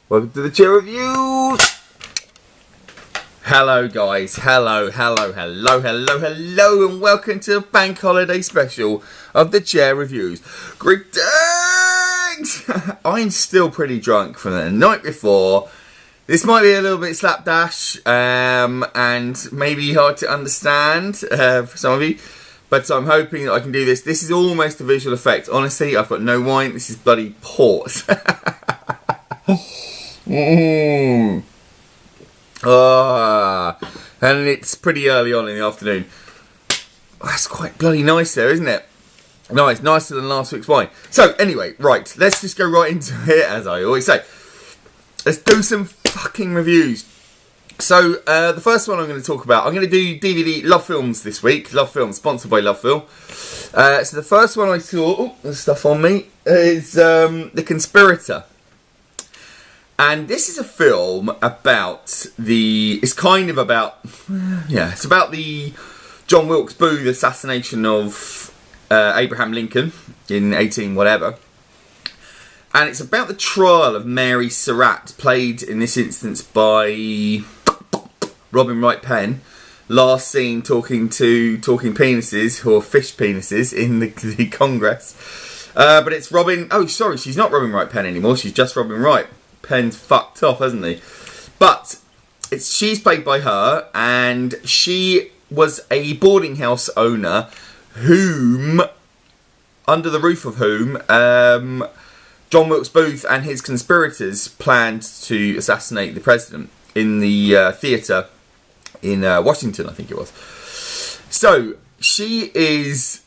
Welcome to the Chair Reviews. Hello guys, hello, and welcome to the bank holiday special of the Chair Reviews. Greetings! I'm still pretty drunk from the night before. This might be a little bit slapdash and maybe hard to understand for some of you, but I'm hoping that I can do this. This is almost a visual effect. Honestly, I've got no wine. This is bloody port. And it's pretty early on in the afternoon. That's quite bloody nice there, isn't it? Nice, nicer than last week's wine. So anyway, right, let's just go right into it, as I always say. Let's do some fucking reviews. So the first one I'm going to talk about, I'm going to do DVD Love Films this week. Love Film, sponsored by Love Film. So the first one I saw, there's stuff on me, is The Conspirator. And this is a film about it's about the John Wilkes Booth assassination of Abraham Lincoln in 18 whatever. And it's about the trial of Mary Surratt, played in this instance by Robin Wright Penn, last seen talking penises, or fish penises, in the Congress. But it's Robin, oh sorry, she's not Robin Wright Penn anymore, she's just Robin Wright. Penn's fucked off, hasn't he? But she's played by her, and she was a boarding house owner under the roof of whom John Wilkes Booth and his conspirators planned to assassinate the president in the theatre in Washington, I think it was. So she is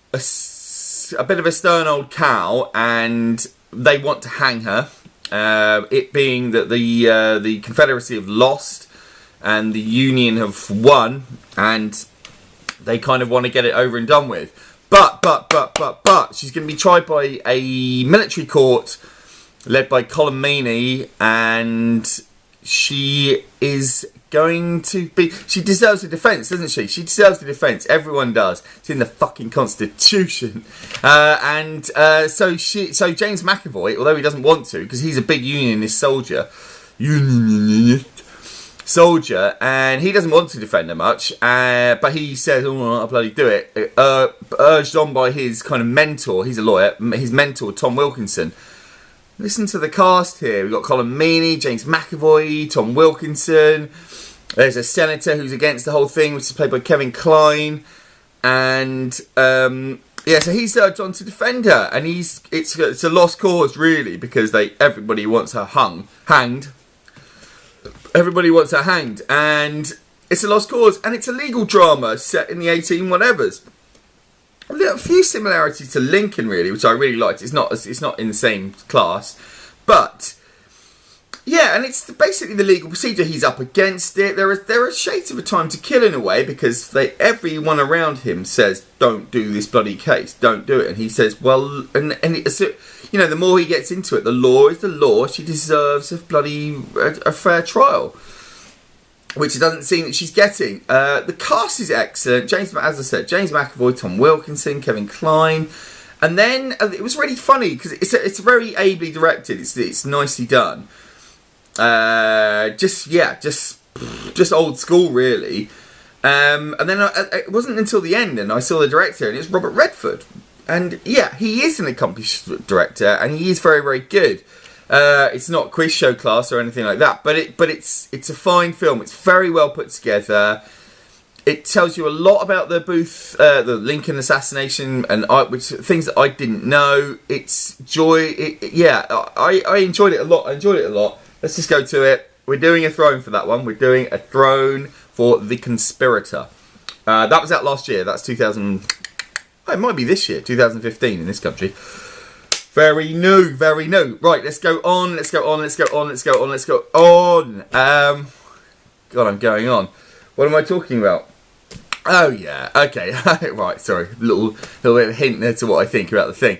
a bit of a stern old cow, and they want to hang her. It being that the Confederacy have lost and the Union have won, and they kind of want to get it over and done with. But she's going to be tried by a military court led by Colin Meaney, and she is going to be... She deserves a defence, doesn't she? She deserves a defence. Everyone does. It's in the fucking Constitution. So James McAvoy, although he doesn't want to, because he's a big unionist soldier, and he doesn't want to defend her much, but he says, oh, I'll bloody do it, urged on by his kind of mentor, he's a lawyer, his mentor, Tom Wilkinson. Listen to the cast here. We've got Colin Meaney, James McAvoy, Tom Wilkinson. There's a senator who's against the whole thing, which is played by Kevin Kline. And, so he's urged on to defend her. And it's a lost cause, really, because everybody wants her hanged. Everybody wants her hanged. And it's a lost cause. And it's a legal drama set in the 18 whatevers. A few similarities to Lincoln, really, which I really liked. It's not in the same class, but yeah, and it's basically the legal procedure. He's up against it. There are shades of a time to kill in a way, because everyone around him says, "Don't do this bloody case. Don't do it." And he says, "Well," and it's, the more he gets into it, the law is the law. She deserves a fair trial. Which it doesn't seem that she's getting. The cast is excellent. As I said, James McAvoy, Tom Wilkinson, Kevin Kline. And then it was really funny because it's very ably directed. It's nicely done. Just old school, really. And then it wasn't until the end, and I saw the director, and it's Robert Redford. And yeah, he is an accomplished director, and he is very, very good. It's not quiz show class or anything like that, but it's a fine film. It's very well put together. It tells you a lot about the Lincoln assassination, and things that I didn't know. It's joy. I enjoyed it a lot. Let's just go to it. We're doing a throne for that one. We're doing a throne for The Conspirator. That was out last year. That's 2000. Oh, it might be this year, 2015 in this country. Very new. Right, let's go on. God, I'm going on. What am I talking about? Oh, yeah. Okay. Right, sorry. Little bit of a hint there to what I think about the thing.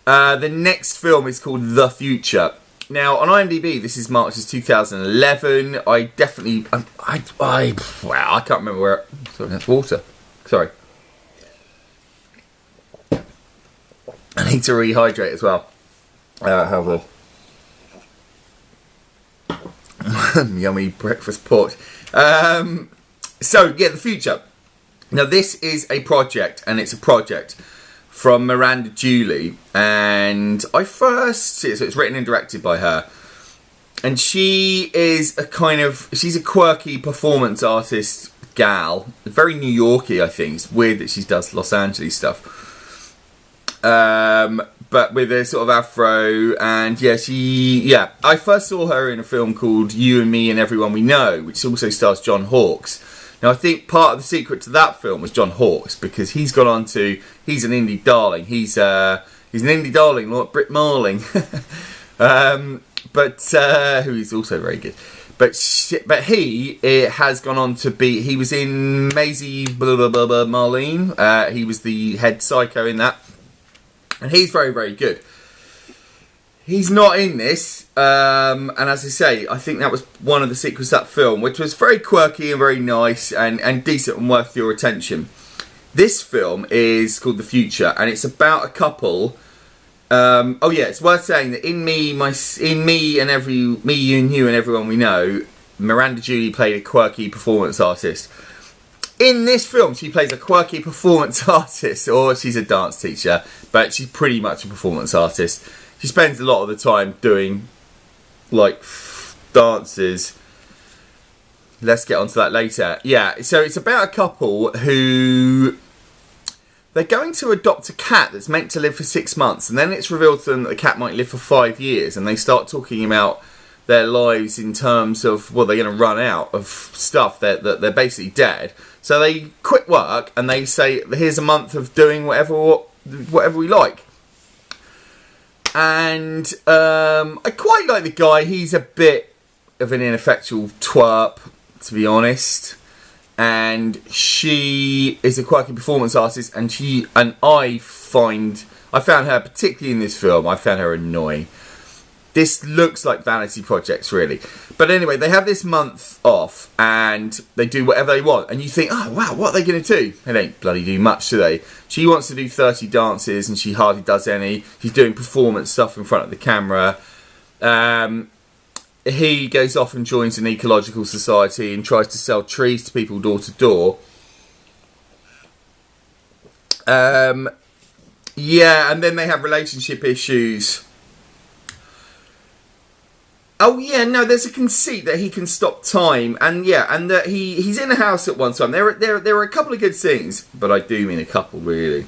The next film is called The Future. Now, on IMDb, this is marked as 2011. I definitely... I can't remember where... Sorry, that's water. Sorry. I need to rehydrate as well. Yummy breakfast porch. So, yeah, the future. Now, this is a project, and it's a project from Miranda Julie, and so it's written and directed by her. And she is she's a quirky performance artist gal, very New Yorky, I think. It's weird that she does Los Angeles stuff. But with a sort of afro, and I first saw her in a film called You and Me and Everyone We Know, which also stars John Hawkes. Now, I think part of the secret to that film was John Hawkes, because he's gone on to, he's an indie darling. He's an indie darling, like Britt Marling, who is also very good. But he has gone on to be, he was in Maisie Marlene. He was the head psycho in that. And he's very, very good. He's not in this, and as I say, I think that was one of the secrets of that film, which was very quirky and very nice and decent and worth your attention. This film is called The Future, and it's about a couple. It's worth saying that in Me, You and You and Everyone We Know, Miranda Julie played a quirky performance artist. In this film, she plays a quirky performance artist, or she's a dance teacher, but she's pretty much a performance artist. She spends a lot of the time doing, like, dances. Let's get onto that later. Yeah, so it's about a couple who, they're going to adopt a cat that's meant to live for 6 months, and then it's revealed to them that the cat might live for 5 years, and they start talking about their lives in terms of, well, they're going to run out of stuff, that they're basically dead. So they quit work and they say, here's a month of doing whatever we like. And I quite like the guy. He's a bit of an ineffectual twerp, to be honest. And she is a quirky performance artist, and I found her, particularly in this film, I found her annoying. This looks like vanity projects, really. But anyway, they have this month off, and they do whatever they want. And you think, oh, wow, what are they going to do? They don't bloody do much, do they? She wants to do 30 dances, and she hardly does any. She's doing performance stuff in front of the camera. He goes off and joins an ecological society and tries to sell trees to people door to door. And then they have relationship issues. Oh yeah, no, there's a conceit that he can stop time, and that he's in a house at one time. There are a couple of good scenes, but I do mean a couple, really.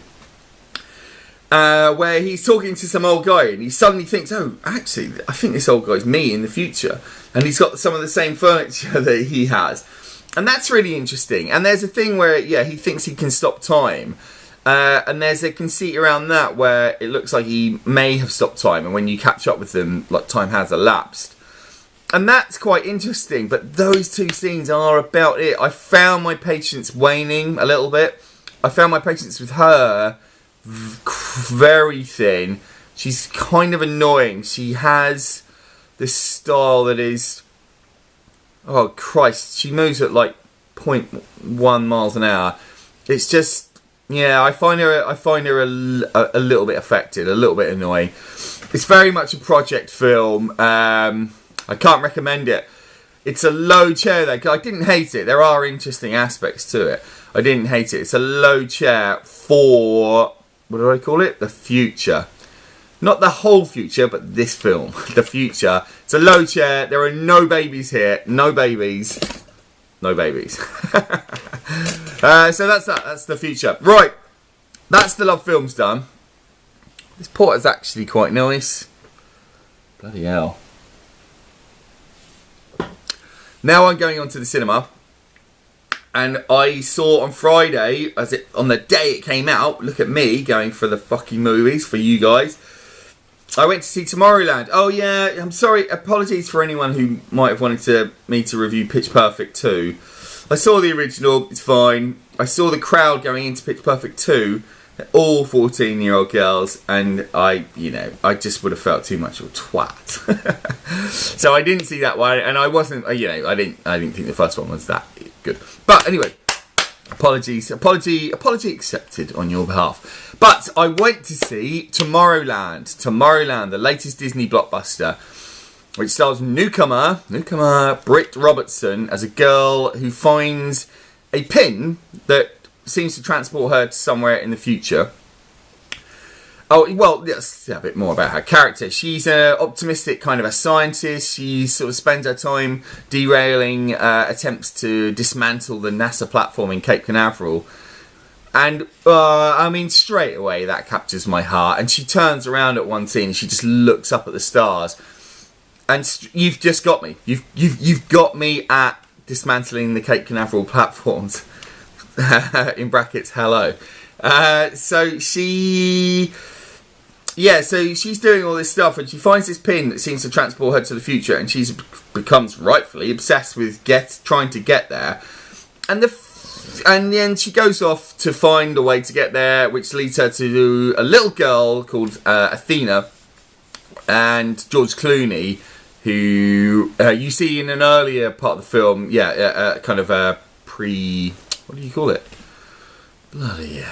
Where he's talking to some old guy, and he suddenly thinks, oh, actually, I think this old guy's me in the future, and he's got some of the same furniture that he has, and that's really interesting. And there's a thing where, he thinks he can stop time. And there's a conceit around that where it looks like he may have stopped time, and when you catch up with them, like, time has elapsed. And that's quite interesting, but those two scenes are about it. I found my patience waning a little bit. I found my patience with her very thin. She's kind of annoying. She has this style that is... Oh, Christ. She moves at like 0.1 miles an hour. It's just... Yeah, I find her a little bit affected, a little bit annoying. It's very much a project film. I can't recommend it. It's a low chair though. I didn't hate it. There are interesting aspects to it. I didn't hate it. It's a low chair for, what do I call it? The future. Not the whole future, but this film. The future. It's a low chair. There are no babies here. No babies. No babies. So that's that. That's the future. Right. That's the Love Films done. This port is actually quite nice. Bloody hell. Now I'm going on to the cinema, and I saw on Friday, on the day it came out, look at me going for the fucking movies for you guys. I went to see Tomorrowland. Oh yeah, I'm sorry, apologies for anyone who might have wanted me to review Pitch Perfect 2. I saw the original, it's fine. I saw the crowd going into Pitch Perfect 2. They're all 14-year-old girls, and I just would have felt too much of a twat. So I didn't see that one, and I wasn't, I didn't think the first one was that good. But anyway, apology accepted on your behalf. But I went to see Tomorrowland, the latest Disney blockbuster. which stars newcomer Britt Robertson as a girl who finds a pin that seems to transport her to somewhere in the future. Oh, well, let's say a bit more about her character. She's an optimistic kind of a scientist. She sort of spends her time derailing attempts to dismantle the NASA platform in Cape Canaveral. And, I mean, straight away that captures my heart. And she turns around at one scene and she just looks up at the stars. And you've just got me. You've got me at dismantling the Cape Canaveral platforms. In brackets, hello. So she's doing all this stuff and she finds this pin that seems to transport her to the future, and she becomes rightfully obsessed with trying to get there. And then she goes off to find a way to get there, which leads her to a little girl called Athena and George Clooney, who you see in an earlier part of the film. Kind of a what do you call it? Bloody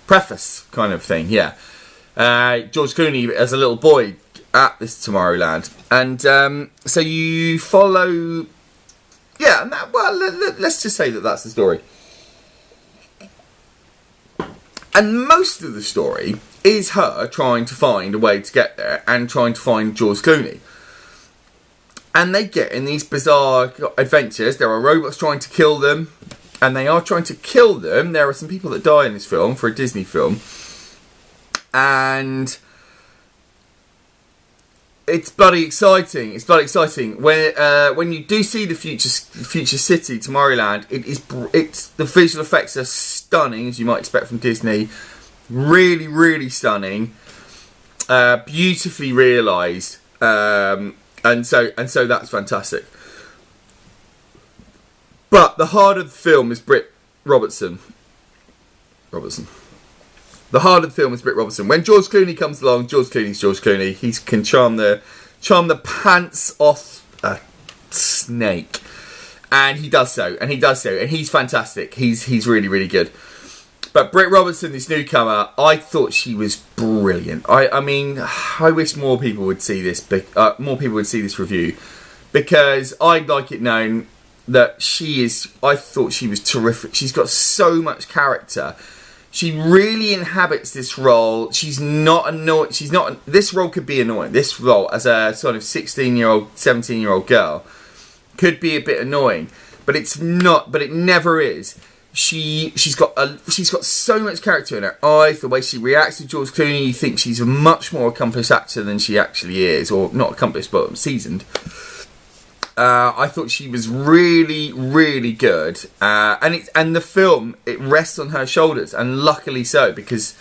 preface kind of thing, yeah. George Clooney as a little boy at this Tomorrowland, and so you follow, let's just say that's the story. And most of the story is her trying to find a way to get there and trying to find George Clooney. And they get in these bizarre adventures. There are robots trying to kill them, and they are trying to kill them. There are some people that die in this film, for a Disney film. And it's bloody exciting. It's bloody exciting when you do see the future city, Tomorrowland. It's the visual effects are stunning, as you might expect from Disney. Really, really stunning. Beautifully realised, and so that's fantastic. But the heart of the film is Britt Robertson. The heart of the film is Britt Robertson. When George Clooney comes along, George Clooney's George Clooney. He can charm the pants off a snake, and he does so. And he's fantastic. He's really, really good. But Britt Robertson, this newcomer, I thought she was brilliant. I mean, I wish more people would see this. More people would see this review, because I'd like it known that I thought she was terrific. She's got so much character. She really inhabits this role. She's not annoying. This role could be annoying. This role, as a sort of 16-year-old, 17-year-old girl, could be a bit annoying. But it's not. But it never is. She's got so much character in her eyes. The way she reacts to George Clooney, you think she's a much more accomplished actor than she actually is, or not accomplished, but seasoned. I thought she was really, really good, and the film, it rests on her shoulders, and luckily so, because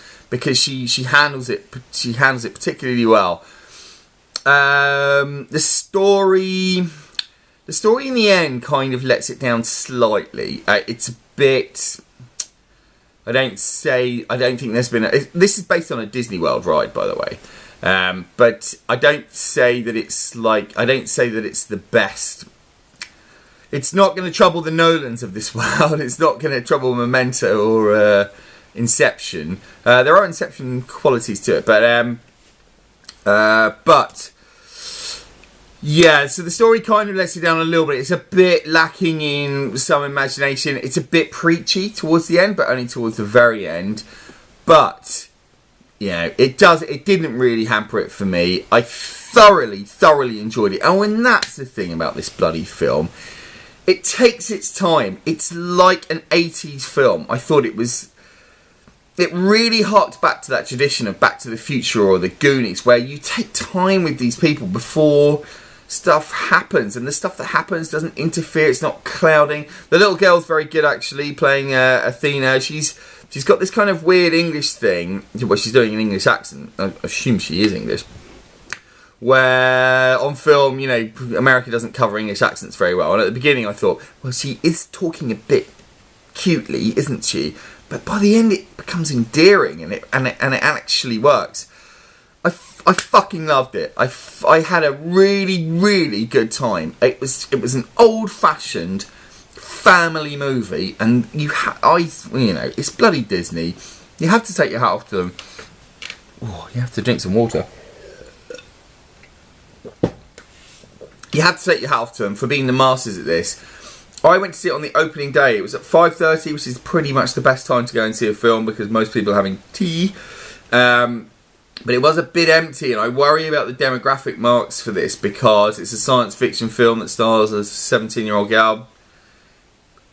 she handles it particularly well. The story in the end kind of lets it down slightly. It's a bit. I don't think there's been. This is based on a Disney World ride, by the way. But I don't say that it's the best. It's not going to trouble the Nolans of this world. It's not going to trouble Memento or Inception. There are Inception qualities to it, but yeah. So the story kind of lets you down a little bit. It's a bit lacking in some imagination. It's a bit preachy towards the end, but only towards the very end. But it didn't really hamper it for me. I thoroughly enjoyed it. And when that's the thing about this bloody film, it takes its time. It's like an 80s film. I thought it really harked back to that tradition of Back to the Future or the Goonies, where you take time with these people before stuff happens, and the stuff that happens doesn't interfere. It's not clouding. The little girl's very good, actually, playing Athena. She's got this kind of weird English thing. Well, she's doing an English accent. I assume she is English. Where on film, America doesn't cover English accents very well. And at the beginning I thought, well, she is talking a bit cutely, isn't she? But by the end it becomes endearing, and it actually works. I fucking loved it. I had a really, really good time. It was an old-fashioned family movie, and it's bloody Disney. You have to take your hat off to them. Oh, you have to drink some water. You have to take your hat off to them for being the masters at this. I went to see it on the opening day. It was at 5:30, which is pretty much the best time to go and see a film because most people are having tea. But it was a bit empty, and I worry about the demographic marks for this because it's a science fiction film that stars a 17-year-old gal.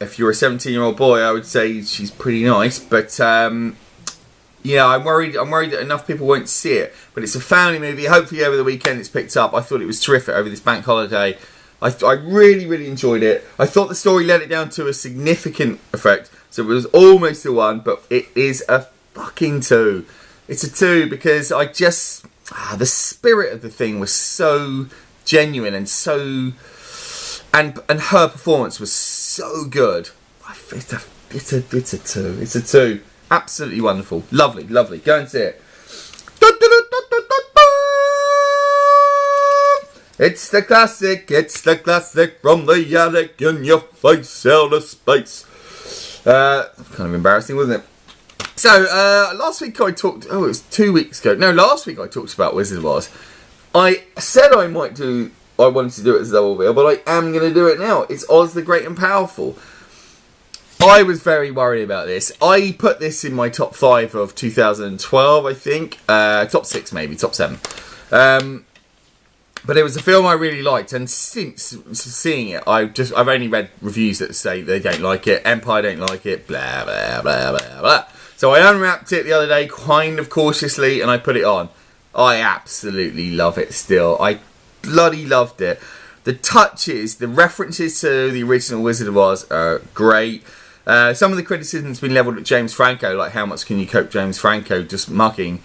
If you're a 17-year-old boy, I would say she's pretty nice, but yeah, I'm worried that enough people won't see it. But it's a family movie. Hopefully over the weekend it's picked up. I thought it was terrific over this bank holiday. I really, really enjoyed it. I thought the story let it down to a significant effect. So it was almost a 1, but it is a fucking 2. It's a 2 because I just... the spirit of the thing was so genuine and so... And her performance was so good. It's a 2. It's a 2. Absolutely wonderful. Lovely, lovely. Go and see it. It's the classic from the attic in your face, outer space. Kind of embarrassing, wasn't it? So, last week I talked... Oh, it was 2 weeks ago. No, last week I talked about Wizard of Oz. I said I wanted to do it as a double bill, but I am going to do it now. It's Oz the Great and Powerful. I was very worried about this. I put this in my top 5 of 2012, I think. Top 6 maybe, top 7. But it was a film I really liked, and since seeing it, I've only read reviews that say they don't like it, Empire don't like it, blah, blah, blah, blah, blah. So I unwrapped it the other day, kind of cautiously, and I put it on. I absolutely love it still. I bloody loved it. The touches, the references to the original Wizard of Oz are great. Some of the criticism's been levelled at James Franco, like how much can you cope James Franco just mugging.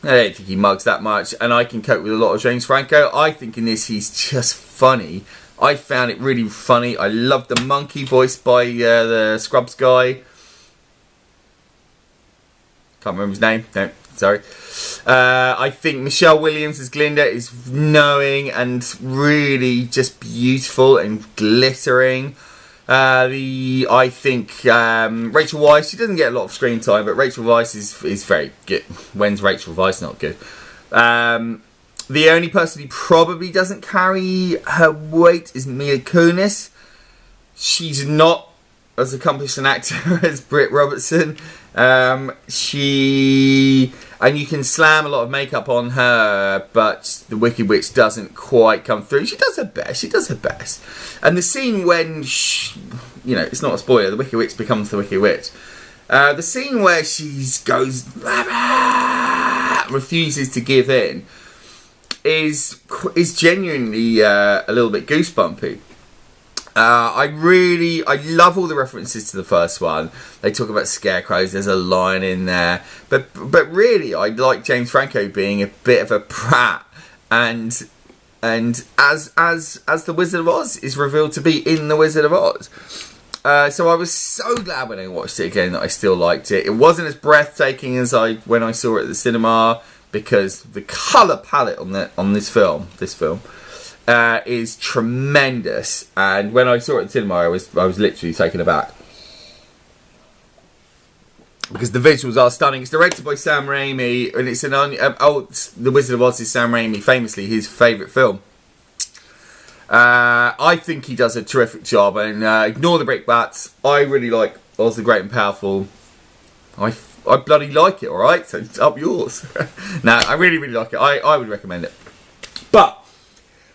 I don't think he mugs that much, and I can cope with a lot of James Franco. I think in this he's just funny. I found it really funny. I loved the monkey voiced by the Scrubs guy. Can't remember his name. No, sorry. I think Michelle Williams as Glinda is knowing and really just beautiful and glittering. I think Rachel Weisz, she doesn't get a lot of screen time, but Rachel Weisz is very good. When's Rachel Weisz not good? The only person who probably doesn't carry her weight is Mila Kunis. She's not as accomplished an actor as Britt Robertson. And you can slam a lot of makeup on her, but the Wicked Witch doesn't quite come through. She does her best. She does her best. And the scene when, it's not a spoiler, the Wicked Witch becomes the Wicked Witch. The scene where she goes, refuses to give in, is genuinely a little bit goosebumpy. I love all the references to the first one. They talk about scarecrows. There's a lion in there, but really, I like James Franco being a bit of a prat, and as the Wizard of Oz is revealed to be in the Wizard of Oz. So I was so glad when I watched it again that I still liked it. It wasn't as breathtaking as when I saw it at the cinema because the colour palette on this film. Is tremendous, and when I saw it in cinema, I was literally taken aback because the visuals are stunning. It's directed by Sam Raimi, and it's The Wizard of Oz is Sam Raimi, famously his favourite film. I think he does a terrific job, and ignore the brickbats. I really like Oz the Great and Powerful. I bloody like it. All right, so it's up yours. No, I really like it. I would recommend it, but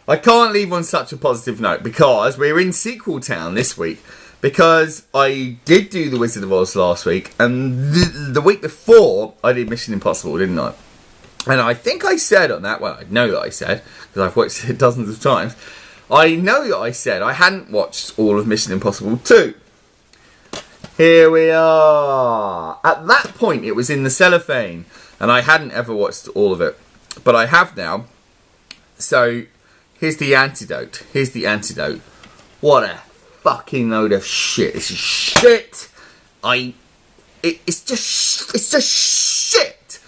I can't leave on such a positive note because we're in sequel town this week. Because I did do The Wizard of Oz last week, and the week before I did Mission Impossible, didn't I? And I think I said on that, well, I know that I said, because I've watched it dozens of times, I know that I said I hadn't watched all of Mission Impossible 2. Here we are. At that point, it was in the cellophane, and I hadn't ever watched all of it. But I have now. So here's the antidote. What a fucking load of shit. This is shit. It's just shit.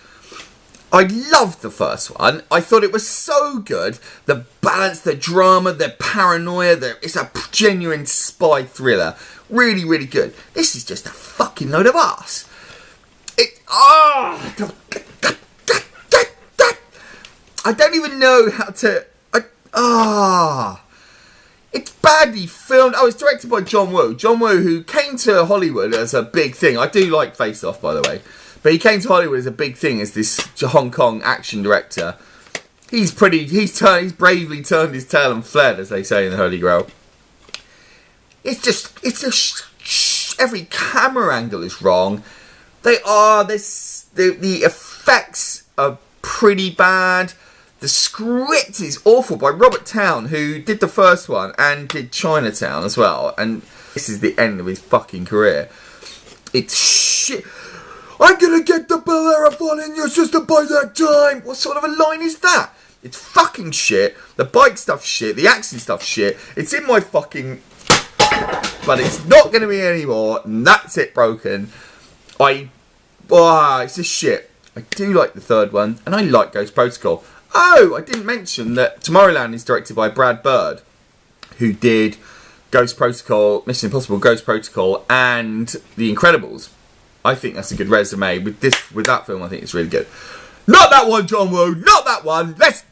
I loved the first one. I thought it was so good. The balance, the drama, the paranoia. It's a genuine spy thriller. Really, really good. This is just a fucking load of arse. I don't even know how to... It's badly filmed. Oh, it's directed by John Woo. John Woo, who came to Hollywood as a big thing. I do like Face Off, by the way. But he came to Hollywood as a big thing as this Hong Kong action director. He's bravely turned his tail and fled, as they say in the Holy Grail. Every camera angle is wrong. The effects are pretty bad. The script is awful by Robert Towne, who did the first one and did Chinatown as well. And this is the end of his fucking career. It's shit. I'm gonna get the Bel Air phone in your system by that time. What sort of a line is that? It's fucking shit. The bike stuff shit. The action stuff shit. It's in my fucking... But it's not going to be anymore. And that's it, broken. It's just shit. I do like the third one. And I like Ghost Protocol. Oh, I didn't mention that Tomorrowland is directed by Brad Bird, who did Ghost Protocol, Mission Impossible, Ghost Protocol, and The Incredibles. I think that's a good resume. With that film, I think it's really good. Not that one, John Woo. Not that one. Let's...